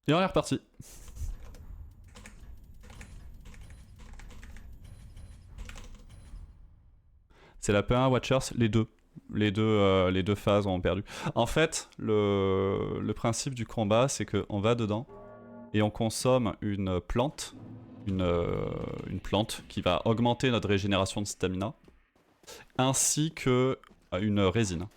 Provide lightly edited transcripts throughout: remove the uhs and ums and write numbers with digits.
Et on est reparti. C'est la P1 Watchers, les deux. Les deux phases ont perdu. En fait, le principe du combat, c'est qu'on va dedans et on consomme une plante qui va augmenter notre régénération de stamina, ainsi que une résine.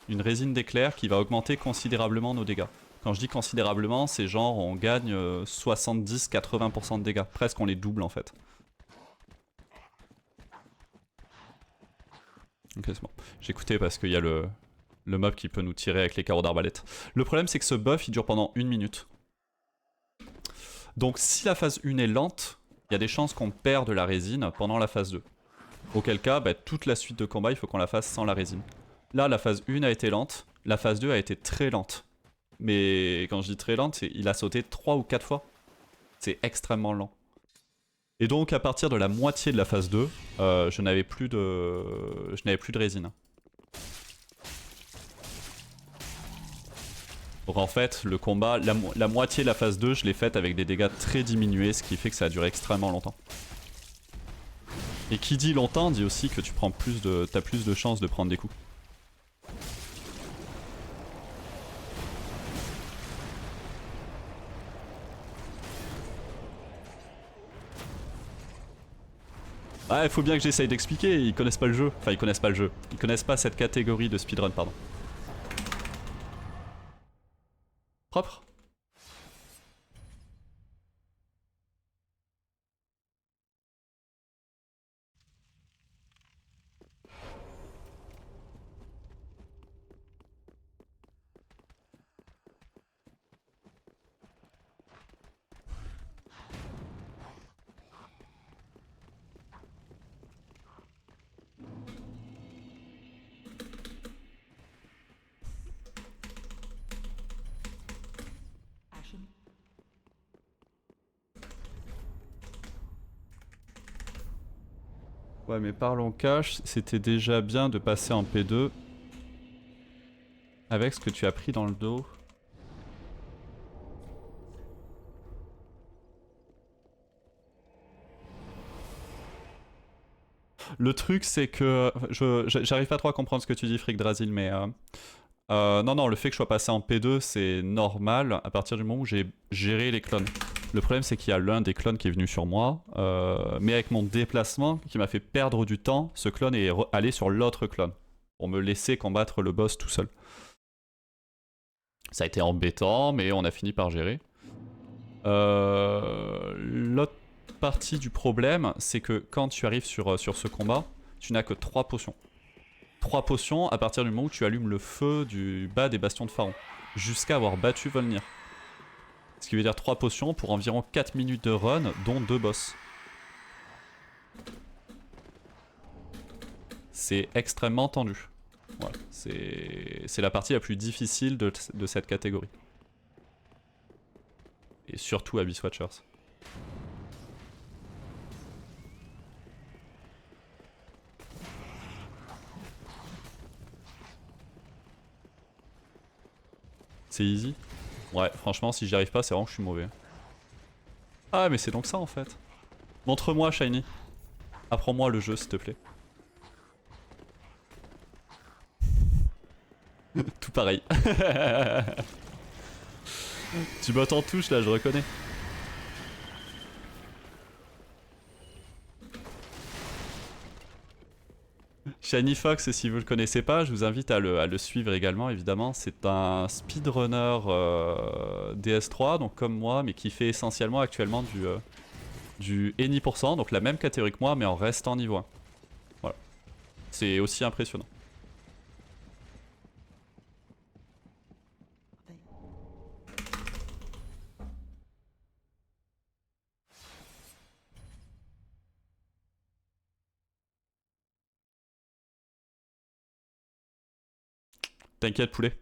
Une résine d'éclair qui va augmenter considérablement nos dégâts. Quand je dis considérablement, c'est genre on gagne 70-80% de dégâts. Presque on les double en fait. Ok, c'est bon. J'écoutais parce qu'il y a le mob qui peut nous tirer avec les carreaux d'arbalète. Le problème, c'est que ce buff, il dure pendant 1 minute. Donc si la phase 1 est lente, il y a des chances qu'on perde de la résine pendant la phase 2. Auquel cas, bah, toute la suite de combat, il faut qu'on la fasse sans la résine. Là, la phase 1 a été lente, la phase 2 a été très lente. Mais quand je dis très lente, il a sauté 3 ou 4 fois. C'est extrêmement lent. Et donc à partir de la moitié de la phase 2, je n'avais plus de résine. Donc en fait, le combat, la moitié de la phase 2, je l'ai faite avec des dégâts très diminués, ce qui fait que ça a duré extrêmement longtemps. Et qui dit longtemps dit aussi que tu prends t'as plus de chances de prendre des coups. Ah, il faut bien que j'essaye d'expliquer, ils connaissent pas le jeu. Enfin, ils connaissent pas le jeu. Ils connaissent pas cette catégorie de speedrun, pardon. Propre. Ouais, mais parlons cash, c'était déjà bien de passer en P2 avec ce que tu as pris dans le dos. Le truc, c'est que j'arrive pas trop à comprendre ce que tu dis, Frick Drasil, mais non, le fait que je sois passé en P2, c'est normal à partir du moment où j'ai géré les clones. Le problème, c'est qu'il y a l'un des clones qui est venu sur moi, mais avec mon déplacement qui m'a fait perdre du temps, ce clone est allé sur l'autre clone pour me laisser combattre le boss tout seul. Ça a été embêtant, mais on a fini par gérer. L'autre partie du problème, c'est que quand tu arrives sur ce combat, tu n'as que 3 potions. 3 potions à partir du moment où tu allumes le feu du bas des bastions de Pharaon, jusqu'à avoir battu Volnir. Ce qui veut dire 3 potions pour environ 4 minutes de run, dont 2 boss. C'est extrêmement tendu. Voilà. C'est la partie la plus difficile de cette catégorie. Et surtout Abyss Watchers. C'est easy. Ouais, franchement, si j'y arrive pas, c'est vraiment que je suis mauvais. Ah, mais c'est donc ça en fait. Montre-moi, Shiny. Apprends-moi le jeu, s'il te plaît. Tout pareil. Tu bottes en touche là, je reconnais. Shiny Fox, si vous le connaissez pas, je vous invite à le suivre également, évidemment. C'est un speedrunner DS3, donc comme moi, mais qui fait essentiellement actuellement du Any%, donc la même catégorie que moi, mais en restant niveau 1. Voilà. C'est aussi impressionnant. T'inquiète, poulet.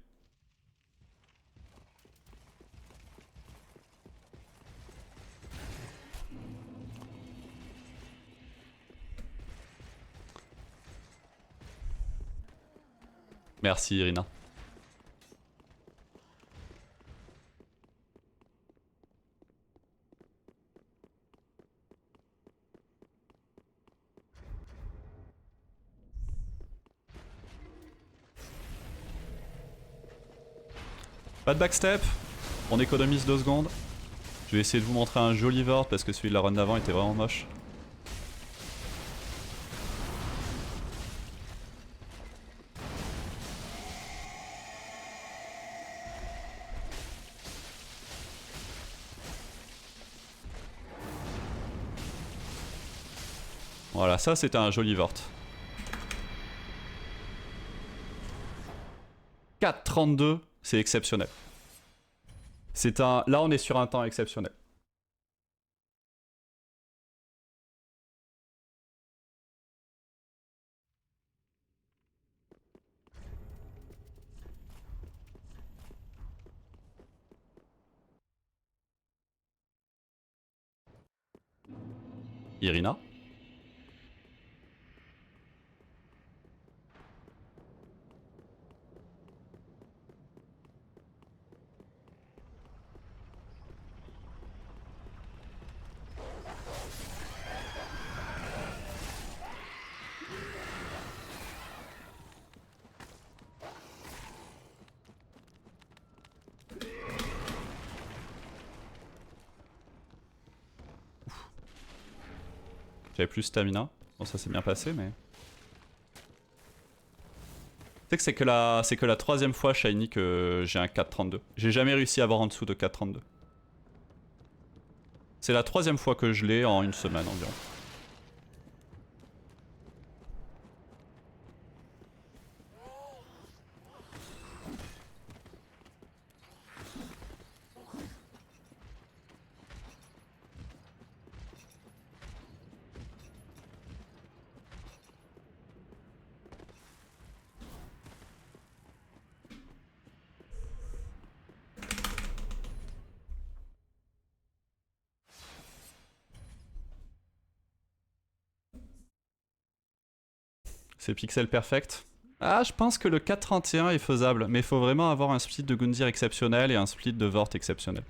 Merci, Irina. Pas de backstep. On économise 2 secondes. Je vais essayer de vous montrer un joli Vord parce que celui de la run d'avant était vraiment moche. Voilà, ça c'était un joli Vort. 4,32, c'est exceptionnel. C'est un... Là on est sur un temps exceptionnel. Irina. J'avais plus stamina. Bon ça s'est bien passé mais... Tu sais que c'est que la troisième fois Shiny que j'ai un 4,32. J'ai jamais réussi à avoir en dessous de 4,32. C'est la troisième fois que je l'ai en une semaine environ. C'est pixel perfect. Ah, je pense que le 4,31 est faisable, mais il faut vraiment avoir un split de Gundyr exceptionnel et un split de Vort exceptionnel.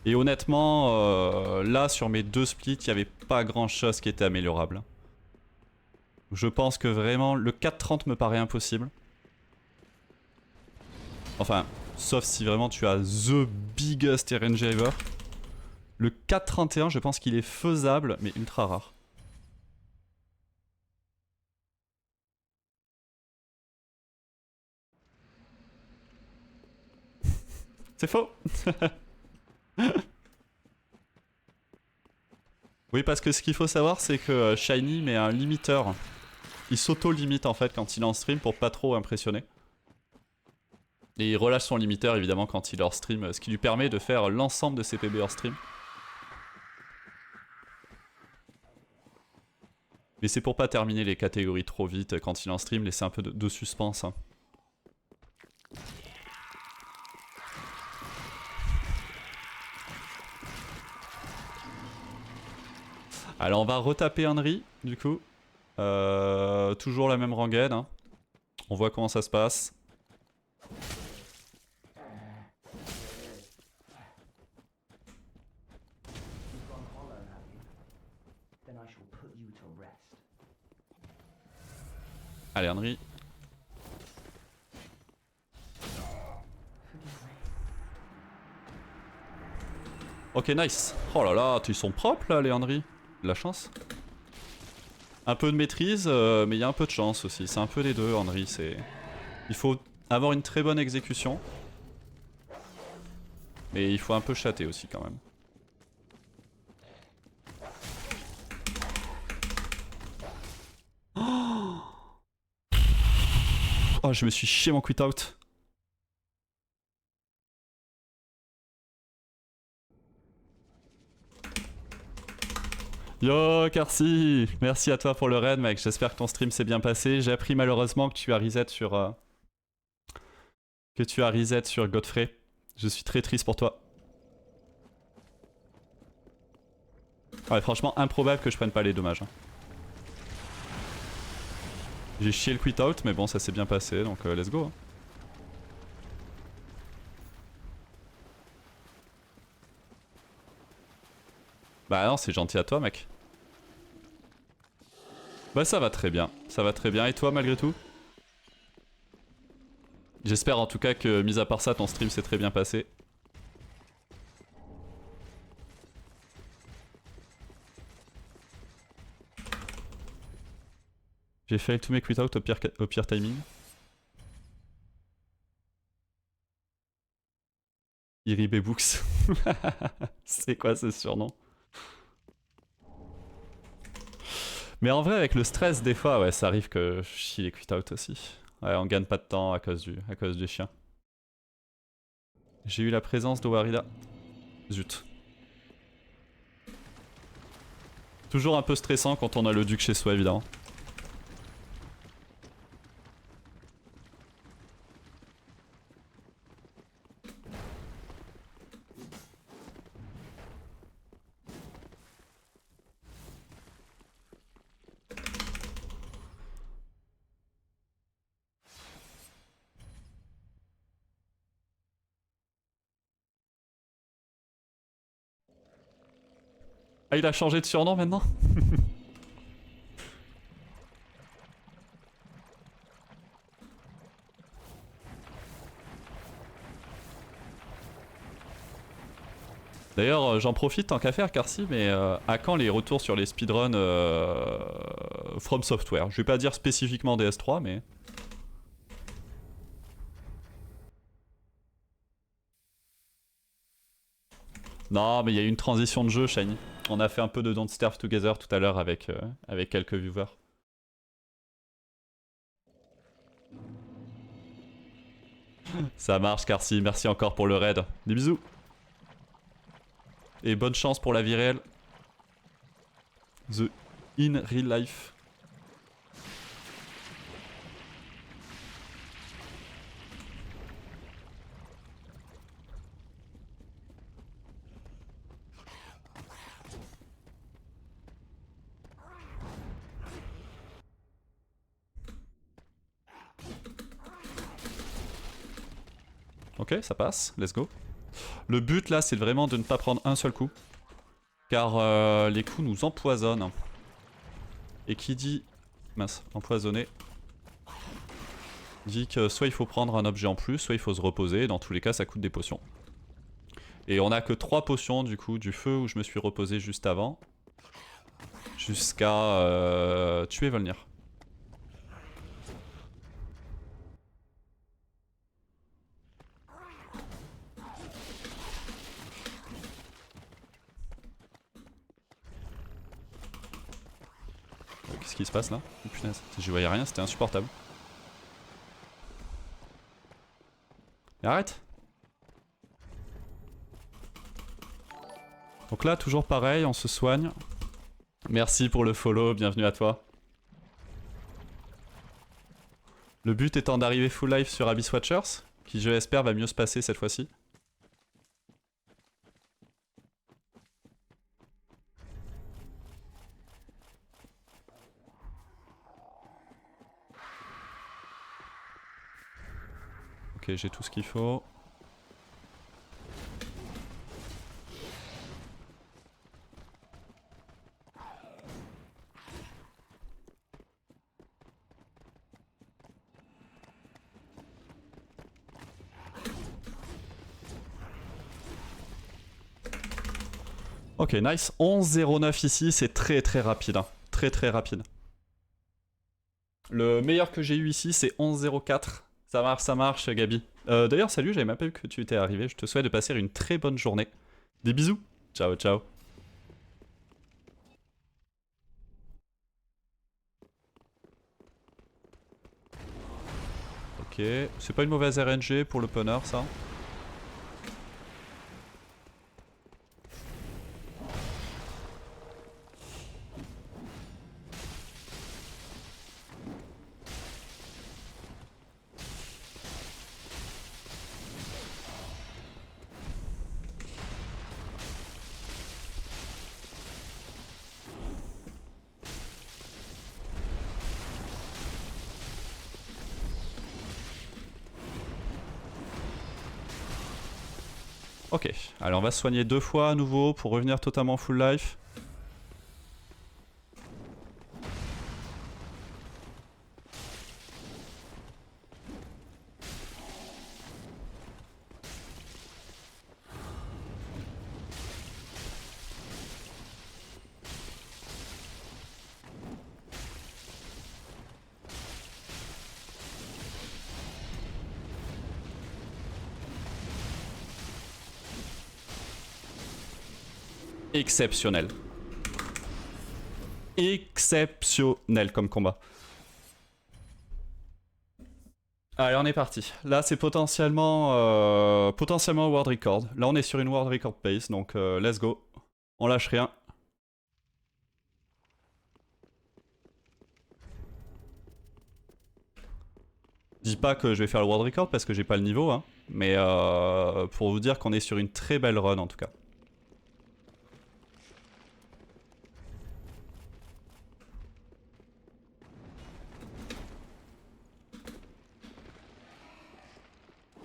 Et honnêtement, là sur mes 2 splits, il n'y avait pas grand chose qui était améliorable. Je pense que vraiment, le 4,30 me paraît impossible. Enfin, sauf si vraiment tu as the biggest RNG ever. Le 4,31, je pense qu'il est faisable, mais ultra rare. C'est faux. Oui, parce que ce qu'il faut savoir, c'est que Shiny met un limiteur. Il s'auto-limite en fait quand il est en stream pour pas trop impressionner. Et il relâche son limiteur évidemment quand il est hors stream, ce qui lui permet de faire l'ensemble de ses PB hors stream. Mais c'est pour pas terminer les catégories trop vite quand il est en stream, laisser un peu de suspense. Hein. Alors on va retaper Henry du coup. Toujours la même rengaine. Hein. On voit comment ça se passe. Allez Henry. Ok nice. Oh là là, ils sont propres là les Henry. De la chance. Un peu de maîtrise, mais il y a un peu de chance aussi. C'est un peu les deux Henry. Il faut avoir une très bonne exécution. Mais il faut un peu chatter aussi quand même. Oh, je me suis chié mon quit out. Yo Carcy, merci à toi pour le raid mec, j'espère que ton stream s'est bien passé. J'ai appris malheureusement que tu as reset sur Godfrey. Je suis très triste pour toi. Ouais franchement improbable que je prenne pas les dommages. Hein. J'ai chié le quit out mais bon ça s'est bien passé donc let's go. Hein. Bah non c'est gentil à toi mec. Bah ça va très bien et toi malgré tout? J'espère en tout cas que, mis à part ça, ton stream s'est très bien passé. J'ai fail tous mes quit out au pire timing. Iribe Books. C'est quoi ce surnom? Mais en vrai, avec le stress, des fois, ouais, ça arrive que je chie les quit out aussi. Ouais, on gagne pas de temps à cause du chien. J'ai eu la présence de Warida. Zut. Toujours un peu stressant quand on a le duc chez soi, évidemment. Ah, il a changé de surnom maintenant? D'ailleurs, j'en profite tant qu'à faire, Carcy, mais à quand les retours sur les speedruns From Software? Je vais pas dire spécifiquement DS3, mais... Non, mais il y a eu une transition de jeu, Shiny. On a fait un peu de Don't Starve Together tout à l'heure avec quelques viewers. Ça marche, Carcy. Merci encore pour le raid. Des bisous. Et bonne chance pour la vie réelle. The in real life. Ok, ça passe. Let's go. Le but là, c'est vraiment de ne pas prendre un seul coup. Car les coups nous empoisonnent. Et qui dit... Mince, empoisonné. Dit que soit il faut prendre un objet en plus, soit il faut se reposer. Dans tous les cas, ça coûte des potions. Et on a que 3 potions du coup, du feu où je me suis reposé juste avant. Jusqu'à tuer Volnir. Qu'est-ce qui se passe là? Oh punaise, j'y voyais rien, c'était insupportable. Mais arrête! Donc là, toujours pareil, on se soigne. Merci pour le follow, bienvenue à toi. Le but étant d'arriver full life sur Abyss Watchers, qui je l'espère va mieux se passer cette fois-ci. Ok, j'ai tout ce qu'il faut. Ok, nice. 11,09 ici, c'est très très rapide. Hein. Très très rapide. Le meilleur que j'ai eu ici, c'est 11,04. Ça marche, Gabi. D'ailleurs, salut, j'avais même pas vu que tu étais arrivé. Je te souhaite de passer une très bonne journée. Des bisous. Ciao, ciao. Ok, c'est pas une mauvaise RNG pour le punner, ça. Ok, alors on va se soigner 2 fois à nouveau pour revenir totalement full life. exceptionnel. Exceptionnel comme combat. Allez, on est parti. Là, c'est potentiellement World Record. Là, on est sur une World Record pace, donc let's go. On lâche rien. Je dis pas que je vais faire le World Record parce que j'ai pas le niveau, hein, mais pour vous dire qu'on est sur une très belle run en tout cas.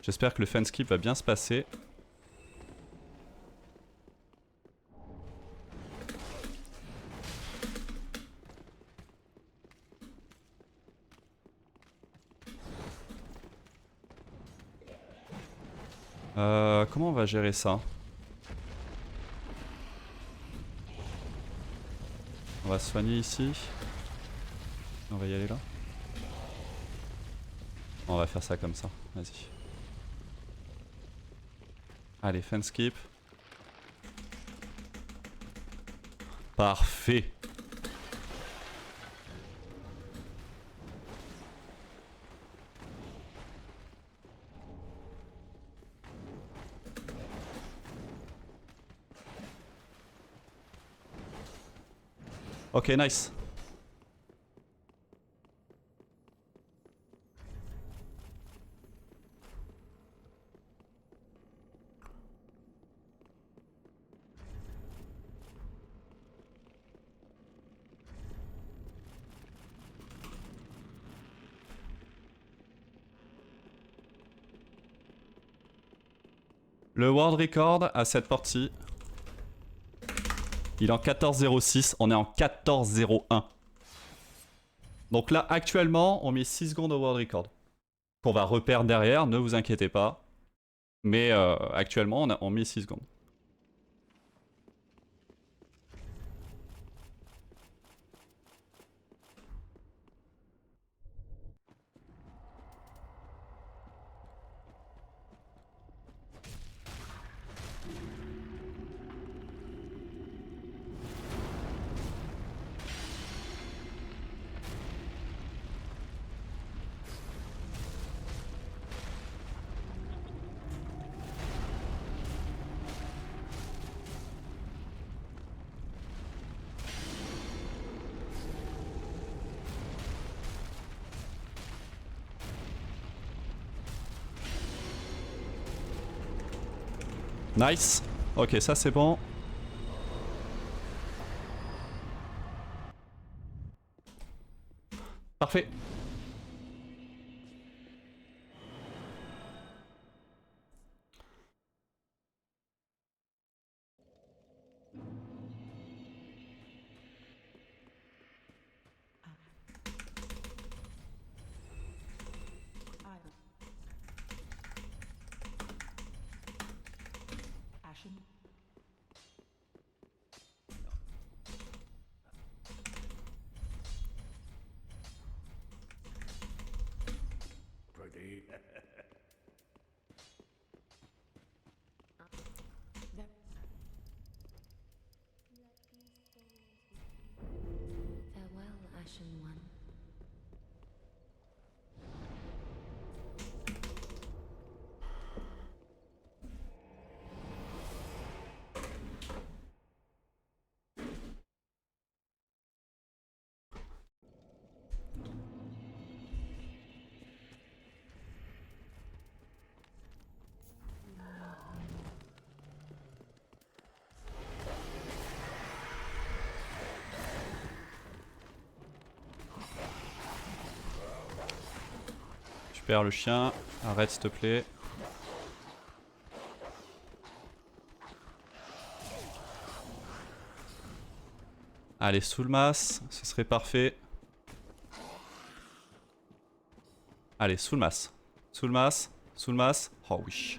J'espère que le fan skip va bien se passer. Comment on va gérer ça? On va se soigner ici. On va y aller là. On va faire ça comme ça, vas-y. Allez, fan skip. Parfait. Ok, nice. Le world record à cette partie, il est en 14.06, on est en 14.01. Donc là, actuellement, on met 6 secondes au world record. Qu'on va reperdre derrière, ne vous inquiétez pas. Mais actuellement, on met 6 secondes. Nice. Ok, ça c'est bon. Parfait. Farewell, Ashen One. Tu perds le chien. Arrête s'il te plaît. Allez, sous le masse, ce serait parfait. Allez, sous le masse. Sous le masse, sous le masse. Oh oui.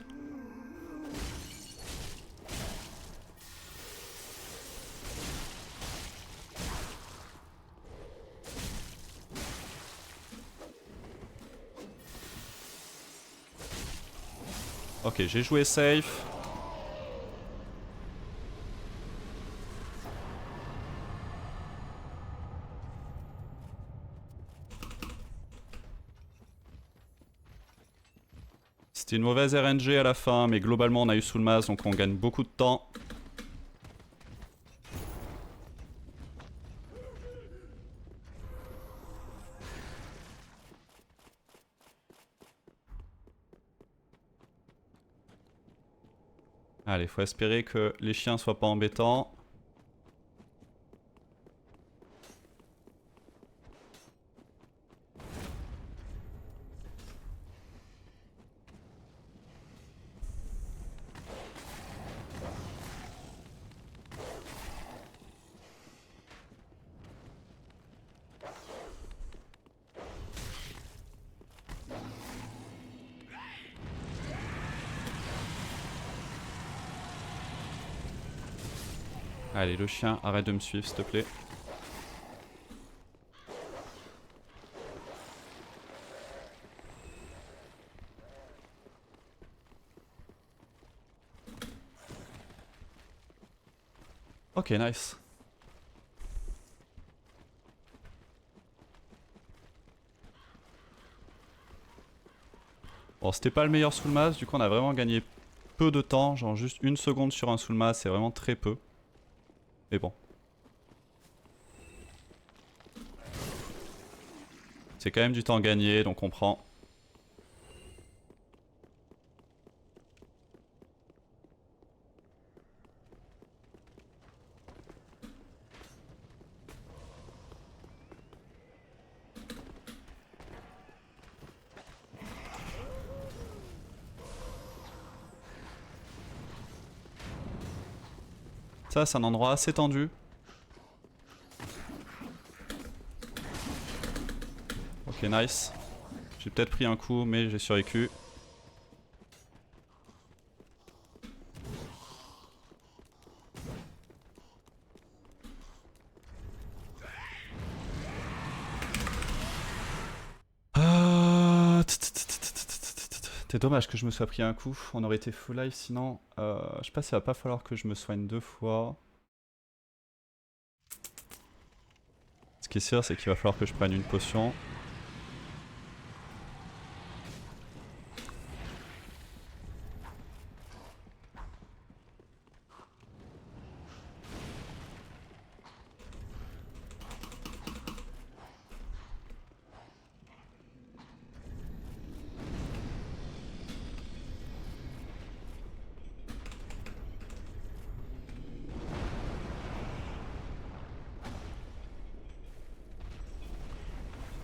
Ok, j'ai joué safe. C'était une mauvaise RNG à la fin, mais globalement on a eu Soulmaz, donc on gagne beaucoup de temps. Allez, faut espérer que les chiens soient pas embêtants. Allez, le chien, arrête de me suivre, s'il te plaît. Ok, nice. Bon, c'était pas le meilleur Soulmaz, du coup on a vraiment gagné peu de temps, genre juste 1 seconde sur un Soulmaz, c'est vraiment très peu. Mais bon. C'est quand même du temps gagné, donc on prend. Ça, c'est un endroit assez tendu. Ok, nice. J'ai peut-être pris un coup, mais j'ai survécu. C'est dommage que je me sois pris un coup. On aurait été full life sinon. Je sais pas s'il va pas falloir que je me soigne 2 fois. Ce qui est sûr, c'est qu'il va falloir que je prenne une potion.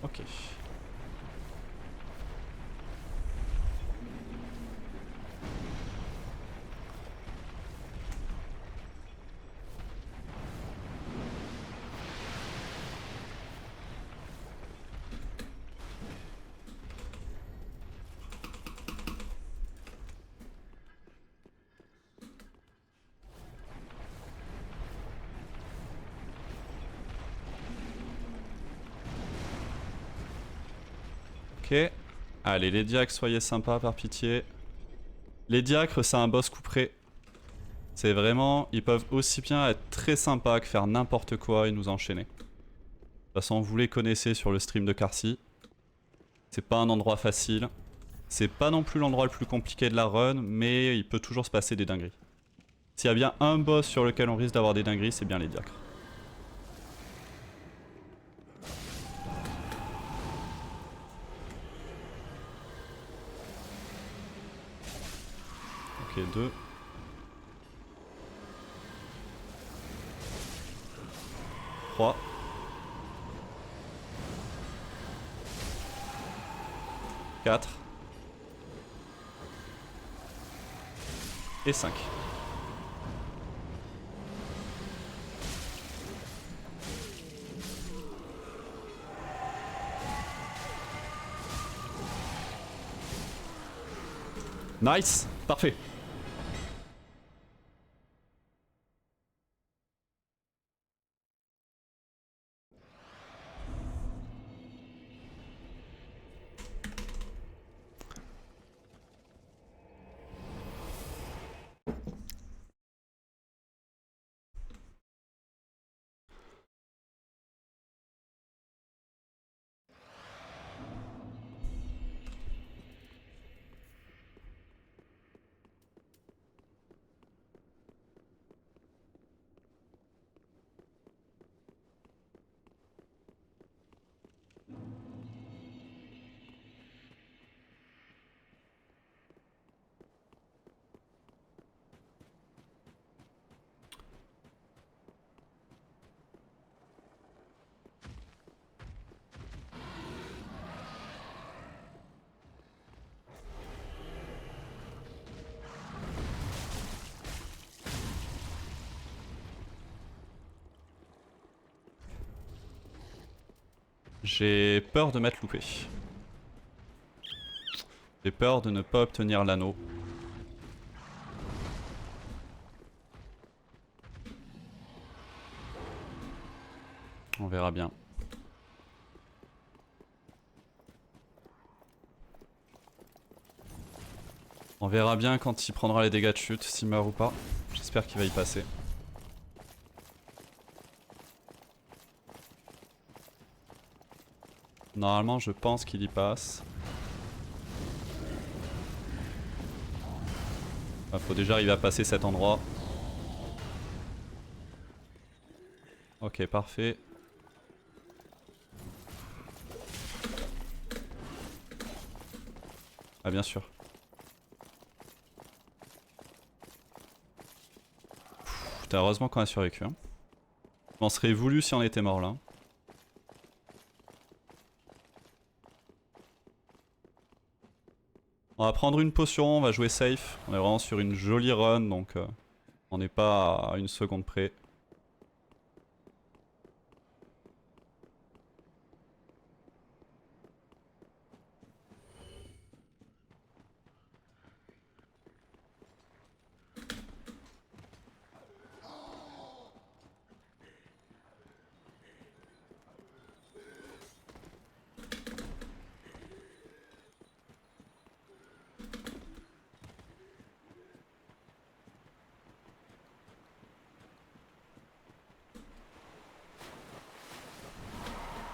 Ok. Ok. Allez, les diacres, soyez sympas par pitié. Les diacres, c'est un boss couperé. C'est vraiment, ils peuvent aussi bien être très sympas que faire n'importe quoi et nous enchaîner. De toute façon, vous les connaissez sur le stream de Karcy. C'est pas un endroit facile. C'est pas non plus l'endroit le plus compliqué de la run, mais il peut toujours se passer des dingueries. S'il y a bien un boss sur lequel on risque d'avoir des dingueries, c'est bien les diacres. Ok, 2. 3. 4. Et 5. Nice, parfait. J'ai peur de m'être loupé. J'ai peur de ne pas obtenir l'anneau. On verra bien. On verra bien quand il prendra les dégâts de chute, s'il meurt ou pas. J'espère qu'il va y passer. Normalement, je pense qu'il y passe. Faut déjà arriver à passer cet endroit. Ok, parfait. Ah, bien sûr. Putain, heureusement qu'on a survécu. Hein. Je m'en serais voulu si on était mort là. On va prendre une potion, on va jouer safe. On est vraiment sur une jolie run donc on n'est pas à une seconde près.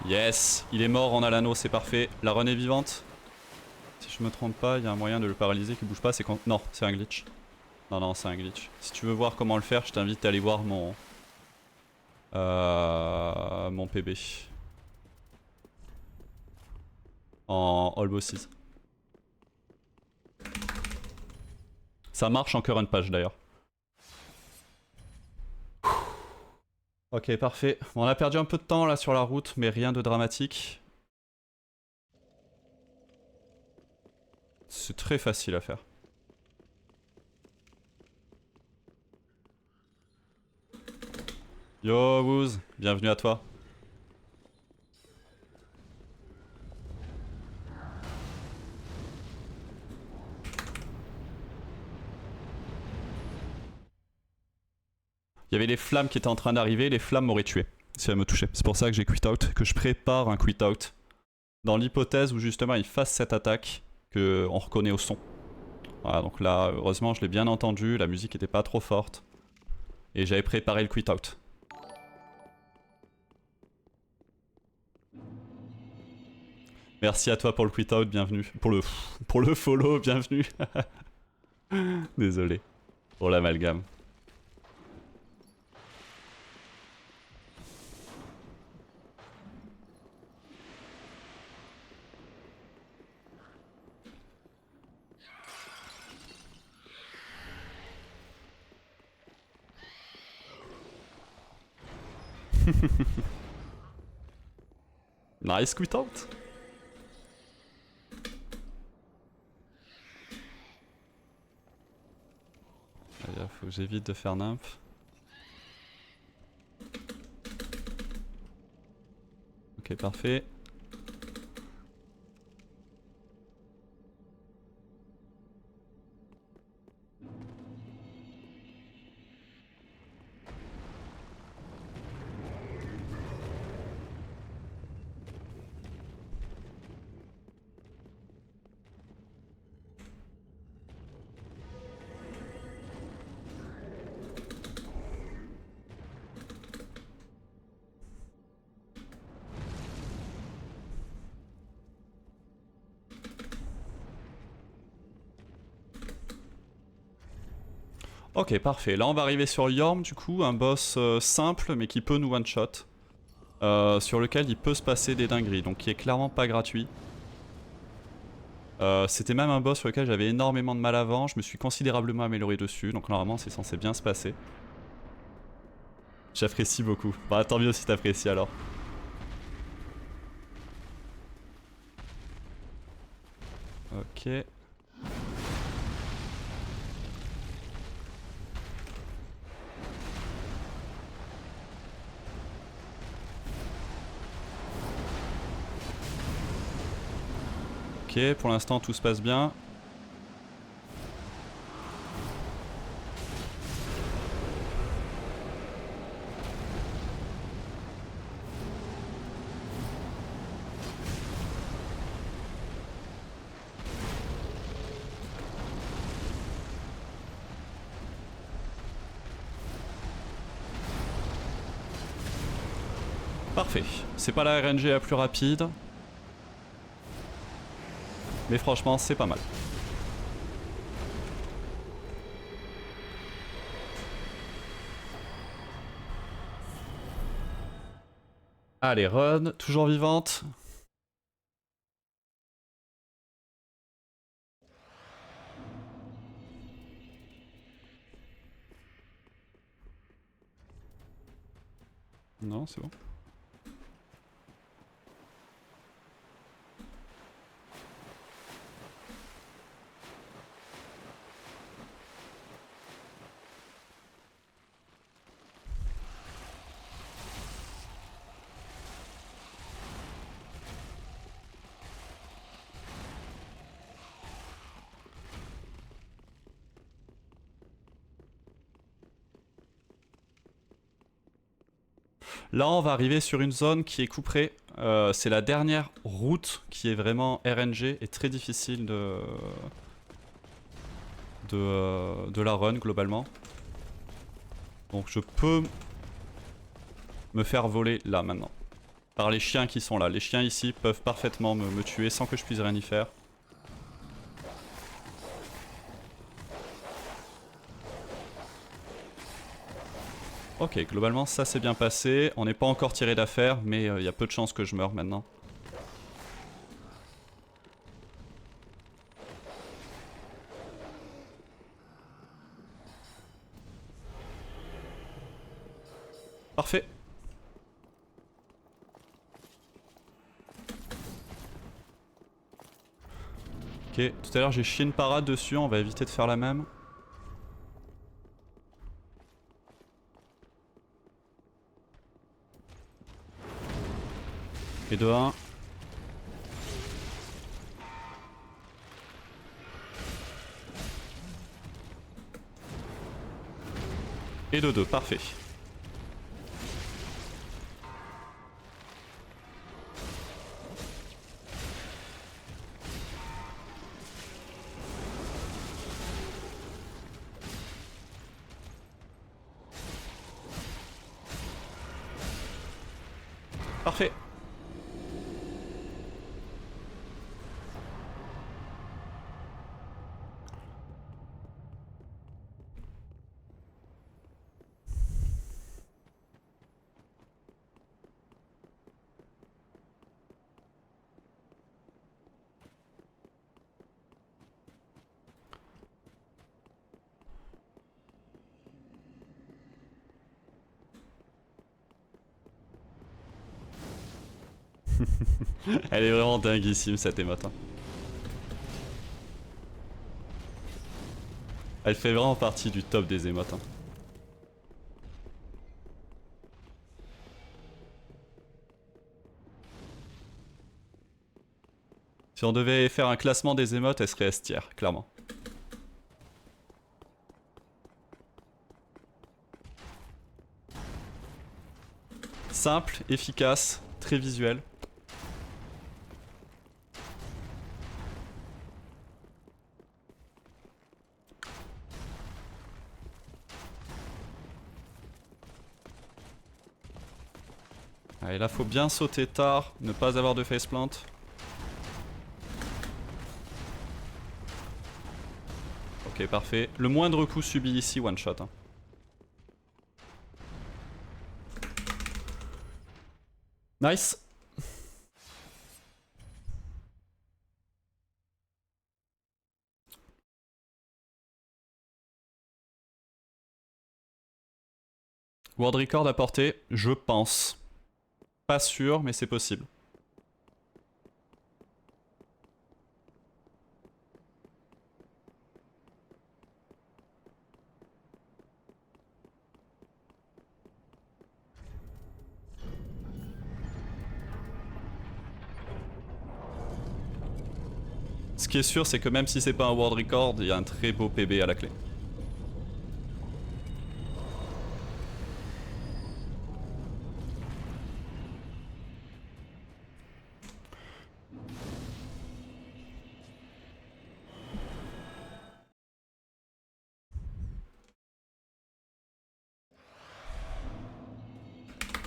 Yes, il est mort, on a l'anneau, c'est parfait. La run est vivante. Si je me trompe pas, il y a un moyen de le paralyser qui bouge pas, c'est quand... Non, c'est un glitch. Non, non, c'est un glitch. Si tu veux voir comment le faire, je t'invite à aller voir mon PB. En All Bosses. Ça marche en current page d'ailleurs. Ok, parfait. Bon, on a perdu un peu de temps là sur la route, mais rien de dramatique. C'est très facile à faire. Yo Woz, bienvenue à toi. Il y avait les flammes qui étaient en train d'arriver, les flammes m'auraient tué si elles me touchaient. C'est pour ça que j'ai quit out, que je prépare un quit out. Dans l'hypothèse où justement il fasse cette attaque qu'on reconnaît au son. Voilà, donc là, heureusement je l'ai bien entendu, la musique était pas trop forte. Et j'avais préparé le quit out. Merci à toi pour le quit out, bienvenue. Pour le follow, bienvenue. Désolé pour l'amalgame. Nice quit out. Faut que j'évite de faire nymphe. Ok, parfait. Ok, parfait. Là, on va arriver sur Yorm, du coup, un boss simple, mais qui peut nous one-shot. Sur lequel il peut se passer des dingueries, donc qui est clairement pas gratuit. C'était même un boss sur lequel j'avais énormément de mal avant, je me suis considérablement amélioré dessus, donc normalement c'est censé bien se passer. J'apprécie beaucoup. Bah tant mieux si t'apprécies alors. Ok. Ok, pour l'instant tout se passe bien. Parfait. C'est pas la RNG la plus rapide. Mais franchement, c'est pas mal. Allez, run, toujours vivante. Non, c'est bon. Là, on va arriver sur une zone qui est couperée. C'est la dernière route qui est vraiment RNG et très difficile de la run globalement. Donc je peux me faire voler là maintenant. Par les chiens qui sont là. Les chiens ici peuvent parfaitement me tuer sans que je puisse rien y faire. Ok, globalement ça s'est bien passé. On n'est pas encore tiré d'affaire, mais il y a peu de chances que je meure maintenant. Parfait. Ok, tout à l'heure j'ai chié une parade dessus, on va éviter de faire la même. Et de 1. Et de 2, parfait. Parfait. Elle est vraiment dinguissime cette émote. Hein. Elle fait vraiment partie du top des émotes. Hein. Si on devait faire un classement des émotes, elle serait S tier, clairement. Simple, efficace, très visuel. Allez, là faut bien sauter tard, ne pas avoir de faceplant. Ok, parfait. Le moindre coup subi ici, one shot. Hein. Nice. World record à portée, je pense. Pas sûr, mais c'est possible. qui est sûr, c'est que même si c'est pas un world record, il y a un très beau PB à la clé.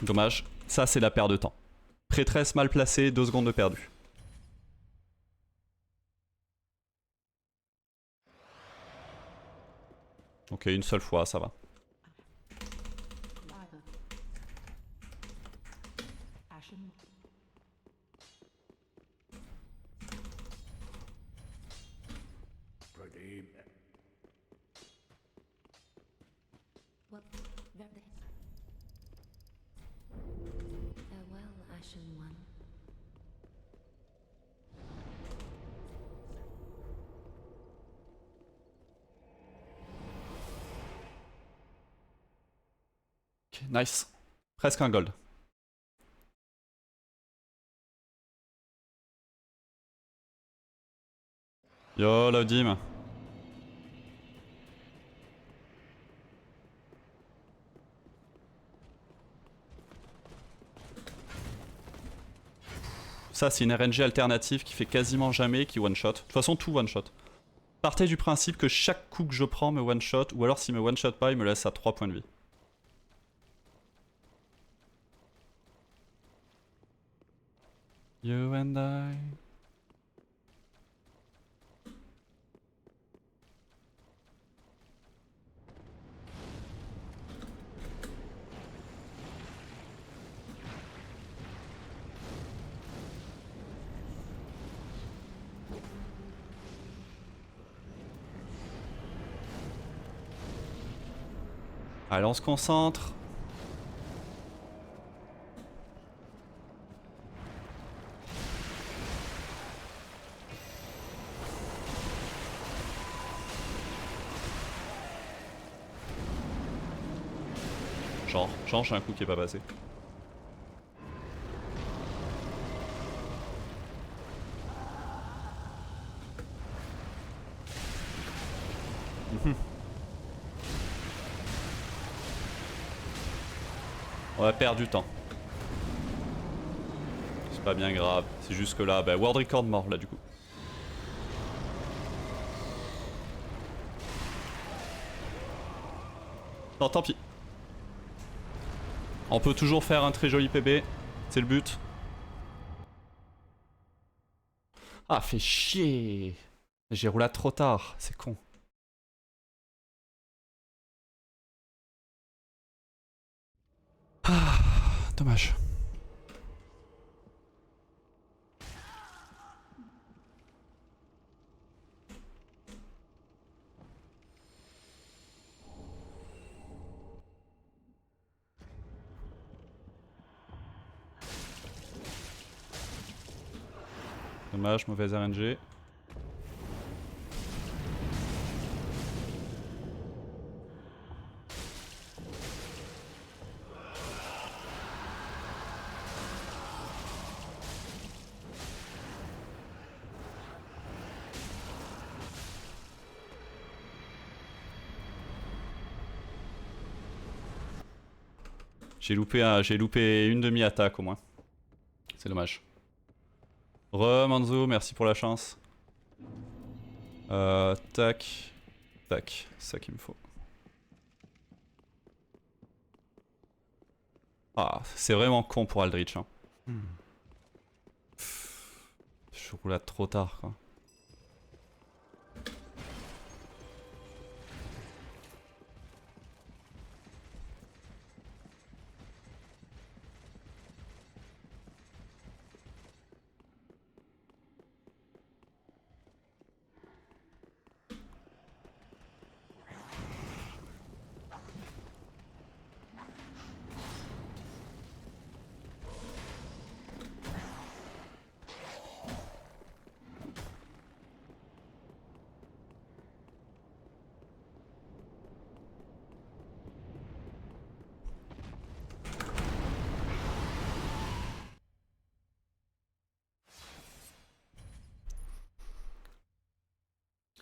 Dommage. Ça, c'est la perte de temps. Prêtresse mal placée, 2 secondes de perdu. Ok, une seule fois, ça va. What? Farewell, Ashen One. Ok, nice. Presque un gold. Yo, Laudim. Ça, c'est une RNG alternative qui fait quasiment jamais, qui one-shot. De toute façon, tout one-shot. Partez du principe que chaque coup que je prends me one-shot, ou alors s'il me one-shot pas, il me laisse à 3 points de vie. You and I... Allez, on se concentre. Genre j'ai un coup qui est pas passé. On va perdre du temps. C'est pas bien grave. C'est juste que là, bah, world record mort là du coup. Non, tant pis. On peut toujours faire un très joli PB. C'est le but. Ah, fait chier. J'ai roulé trop tard. C'est con. Ah, dommage. Dommage, mauvaise RNG. J'ai loupé une demi-attaque au moins. C'est dommage. Manzo, merci pour la chance. Tac. Tac, c'est ça qu'il me faut. Ah, c'est vraiment con pour Aldrich. Hein. Je roule trop tard quoi.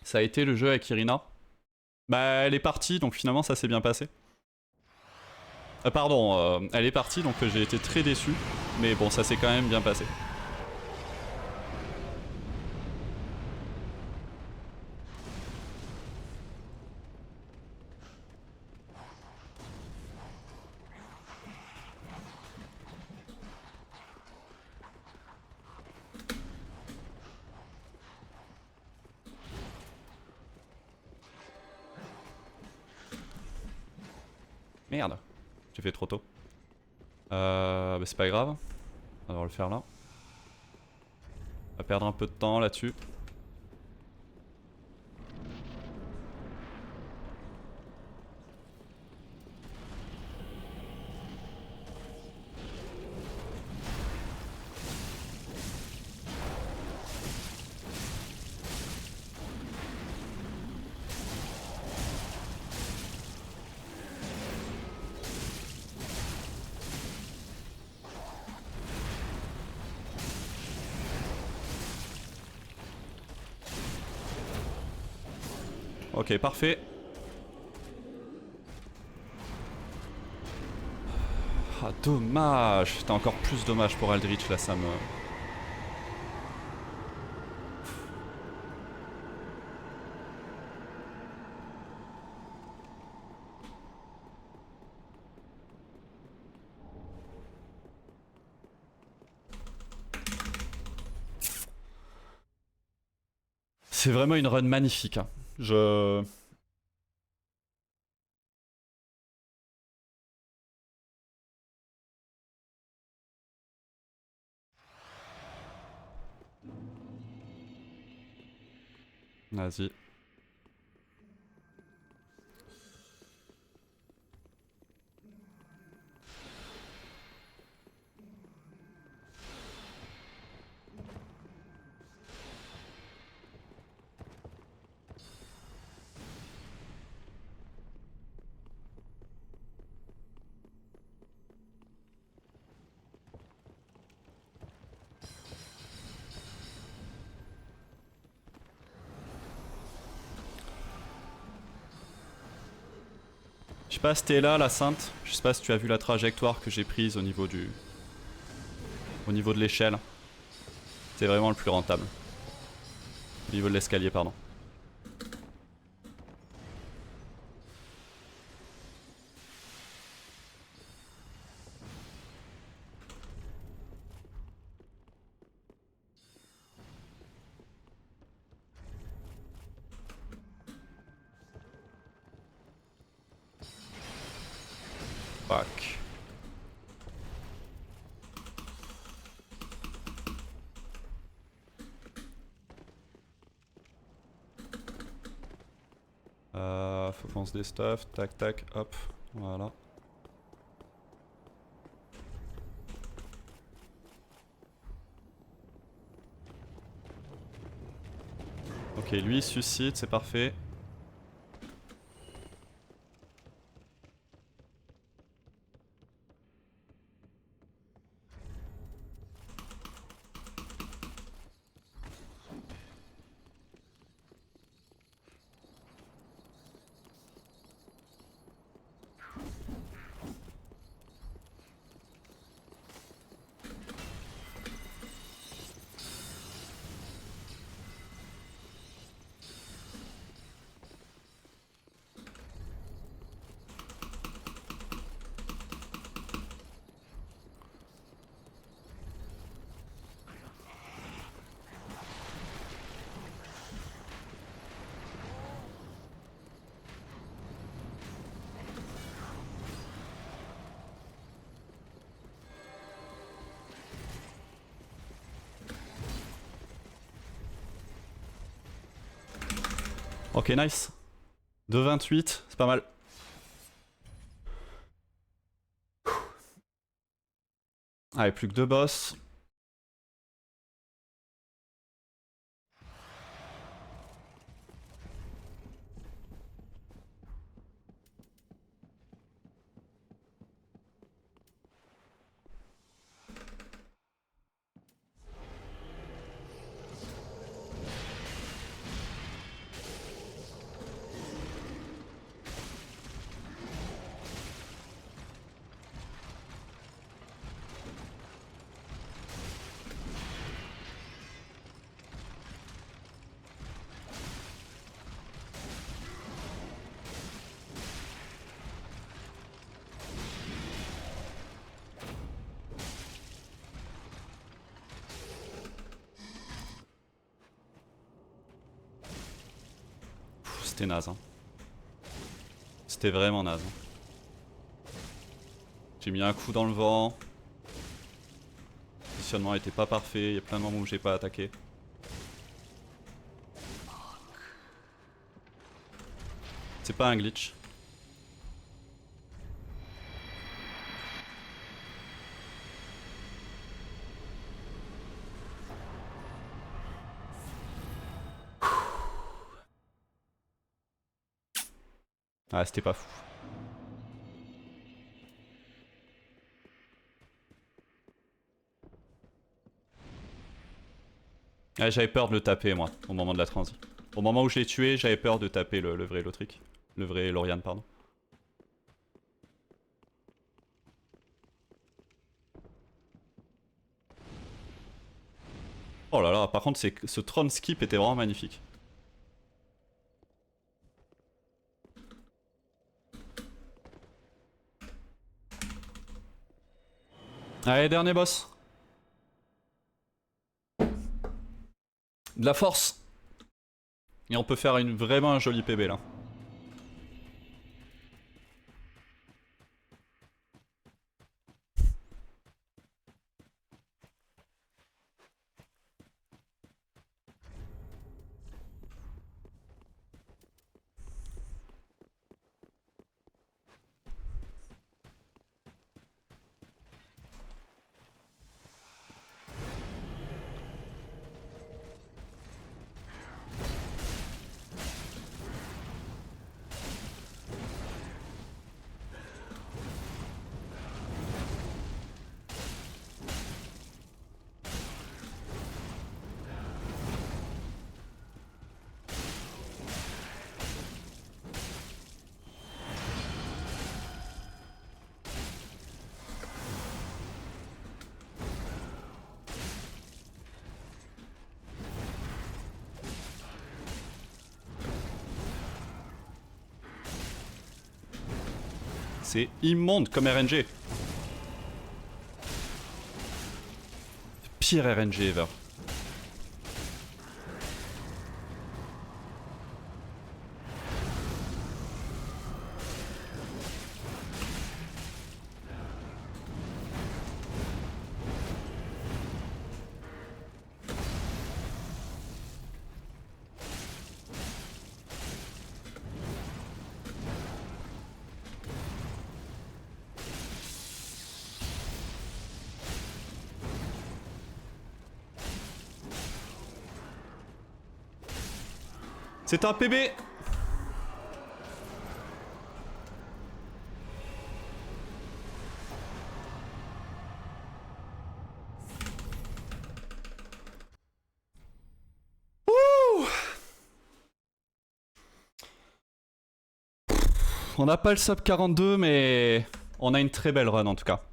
Ça a été le jeu avec Irina. Bah elle est partie, donc finalement ça s'est bien passé. Pardon, elle est partie, donc j'ai été très déçu. Mais bon, ça s'est quand même bien passé. Merde, j'ai fait trop tôt. Bah c'est pas grave. On va le faire là. On va perdre un peu de temps là-dessus. Ok, parfait. Ah, dommage. C'était encore plus dommage pour Aldrich, là, ça me... C'est vraiment une run magnifique. Hein. Je... Vas-y. Je sais pas si t'es là, la Sainte. Je sais pas si tu as vu la trajectoire que j'ai prise au niveau du... Au niveau de l'échelle. C'est vraiment le plus rentable. Au niveau de l'escalier, pardon. Fuck. Faut qu'on se déstuff. Tac, tac, hop. Voilà. Ok, lui il suscite, c'est parfait. Ok, nice. 2,28, c'est pas mal. Allez, plus que 2 boss. c'était naze. Hein. C'était vraiment naze. Hein. J'ai mis un coup dans le vent. Le positionnement était pas parfait, il y a plein de moments où j'ai pas attaqué. C'est pas un glitch. Ah, c'était pas fou. Ah, j'avais peur de le taper moi, au moment de la transi. Au moment où je l'ai tué, j'avais peur de taper le vrai Lothric. Le vrai Lauriane, pardon. Oh là là, par contre, ce Tron skip était vraiment magnifique. Allez, dernier boss. De la force. Et on peut faire vraiment un joli PB là. C'est immonde comme RNG. Pire RNG ever. C'est un PB. On n'a pas le sub 42 mais on a une très belle run en tout cas.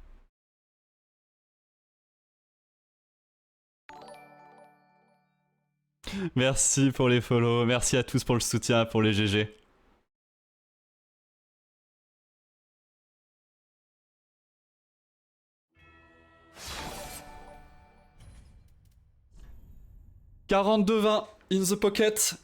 Merci pour les follow, merci à tous pour le soutien, pour les GG. « 42-20 in the pocket.